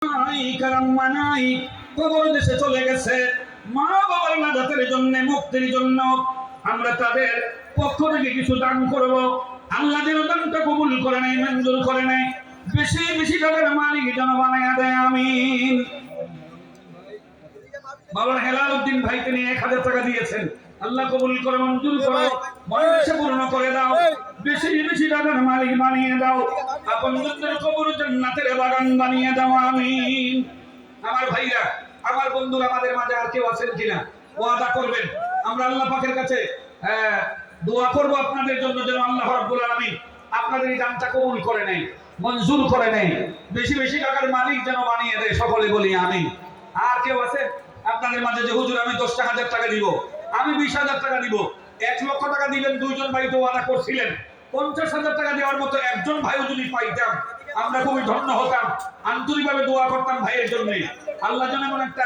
নাই, কবর দেশে চলে গেছে। মা বাবার নাজাতের জন্য, মুক্তির জন্য আমরা তাদের পক্ষ থেকে কিছু দান করব। আল্লাহ যেন দানটা কবুল করে নেয়, মঞ্জুর করে নেয়। বেশি বেশি টাকার মালিক যেন বানায়া দেয়, আমিন। বাবার হেলাল উদ্দিন ভাইকে নিয়ে 1000 টাকা দিয়েছেন। আল্লাহ কবুল করে, মঞ্জুর করো, মনসা পূর্ণ করে দাও। বেশি বেশি টাকার মালিক বানিয়ে দাও। আপনজনদের কবর জান্নাতের বাগান বানিয়ে দাও, আমিন। আমার ভাইরা, আমার বন্ধুরা, আমাদের মাঝে আর কেউ আছেন কিনা ওয়াদা করবেন? আমরা আল্লাহ পাকের কাছে দোয়া করব আপনাদের জন্য, যেন আল্লাহ রাব্বুল আলামিন আপনাদের এই দানটা কবুল করে নেয়, মঞ্জুর করে নেয়। বেশি বেশি টাকার মালিক যেন বানিয়ে দেয়, সকলে বলি আমিন। আর কেউ আছে আপনাদের মাঝে যে হুজুর আমি 10,000 টাকা দিব, আমি 20,000 টাকা দিব, 1 লক্ষ টাকা দিবেন? 2 জন ভাই তো ওয়াদা করছিলেন। 50,000 টাকা দেওয়ার মতো একজন ভাইও যদি পাইতাম, আমরা খুবই ধন্য হতাম। আন্তরিকভাবে দোয়া করতাম ভাইয়ের জন্য। আল্লাহ যেন এমন একটা